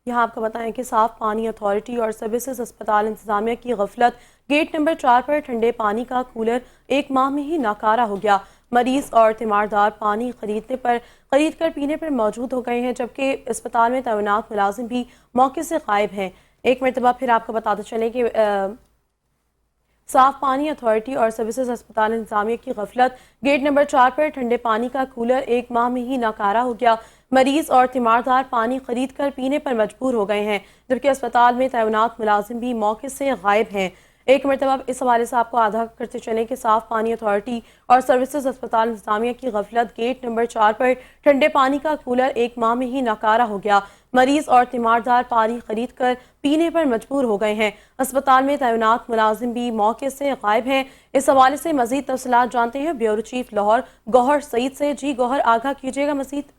یہاں آپ کو بتائیں کہ صاف پانی اتھارٹی اور سروسز اسپتال انتظامیہ کی غفلت، گیٹ نمبر 4 پر ٹھنڈے پانی کا کولر ایک ماہ میں ہی ناکارہ ہو گیا۔ مریض اور تیماردار پانی خرید کر پینے پر موجود ہو گئے ہیں، جبکہ اسپتال میں تعینات ملازم بھی موقع سے غائب ہیں۔ ایک مرتبہ پھر آپ کو بتاتے چلیں کہ صاف پانی اتھارٹی اور سروسز اسپتال انتظامیہ کی غفلت، گیٹ نمبر 4 پر ٹھنڈے پانی کا کولر ایک ماہ میں ہی ناکارہ ہو گیا۔ مریض اور تیماردار پانی خرید کر پینے پر مجبور ہو گئے ہیں، جبکہ اسپتال میں تعینات ملازم بھی موقع سے غائب ہیں۔ ایک مرتبہ اس حوالے سے آپ کو آگاہ کرتے چلیں کہ صاف پانی اتھارٹی اور سروسز اسپتال انتظامیہ کی غفلت، گیٹ نمبر 4 پر ٹھنڈے پانی کا کولر ایک ماہ میں ہی ناکارہ ہو گیا۔ مریض اور تیماردار پانی خرید کر پینے پر مجبور ہو گئے ہیں۔ اسپتال میں تعینات ملازم بھی موقع سے غائب ہیں۔ اس حوالے سے مزید تفصیلات جانتے ہیں بیورو چیف لاہور گوہر سعید سے۔ جی گوہر، آگاہ کیجیے گا مزید۔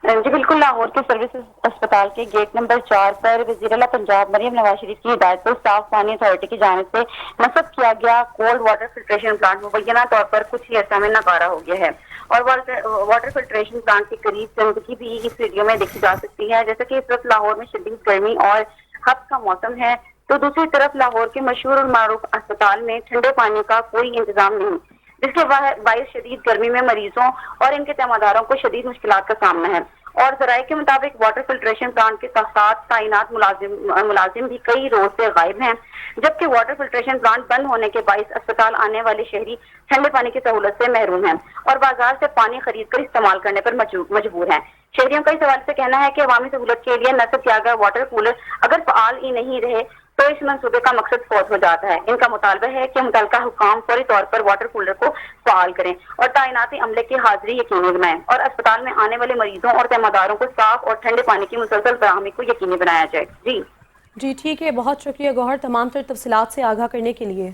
جی بالکل، لاہور کے سروسز اسپتال کے گیٹ نمبر 4 پر وزیر اعلیٰ پنجاب مریم نواز شریف کی ہدایت پر صاف پانی اتھارٹی کی جانب سے نصب کیا گیا کولڈ واٹر فلٹریشن پلانٹ مبینہ طور پر کچھ ہی عرصہ میں ناکارہ ہو گیا ہے، اور واٹر فلٹریشن پلانٹ کے قریب گندگی بھی اس ویڈیو میں دیکھی جا سکتی ہے۔ جیسے کہ اس وقت لاہور میں شدید گرمی اور ہبس کا موسم ہے، تو دوسری طرف لاہور کے مشہور اور معروف اسپتال میں ٹھنڈے پانی کا کوئی انتظام نہیں، جس کے باعث شدید گرمی میں مریضوں اور ان کے تیمارداروں کو شدید مشکلات کا سامنا ہے۔ اور ذرائع کے مطابق واٹر فلٹریشن پلانٹ کے ساتھ تعینات ملازم بھی کئی روز سے غائب ہیں، جبکہ واٹر فلٹریشن پلانٹ بند ہونے کے باعث اسپتال آنے والے شہری ٹھنڈے پانی کی سہولت سے محروم ہیں اور بازار سے پانی خرید کر استعمال کرنے پر مجبور ہیں۔ شہریوں کا اس حوالے سے کہنا ہے کہ عوامی سہولت کے لیے نصب کیا گیا واٹر کولر اگر فعال ہی نہیں رہے تو اس منصوبے کا مقصد فوت ہو جاتا ہے۔ ان کا مطالبہ ہے کہ متعلقہ حکام فوری طور پر واٹر کولر کو فعال کریں اور تعیناتی عملے کی حاضری یقینی بنائیں، اور اسپتال میں آنے والے مریضوں اور تیمارداروں کو صاف اور ٹھنڈے پانی کی مسلسل فراہمی کو یقینی بنایا جائے۔ جی ٹھیک ہے، بہت شکریہ گوہر تمام تر تفصیلات سے آگاہ کرنے کے لیے۔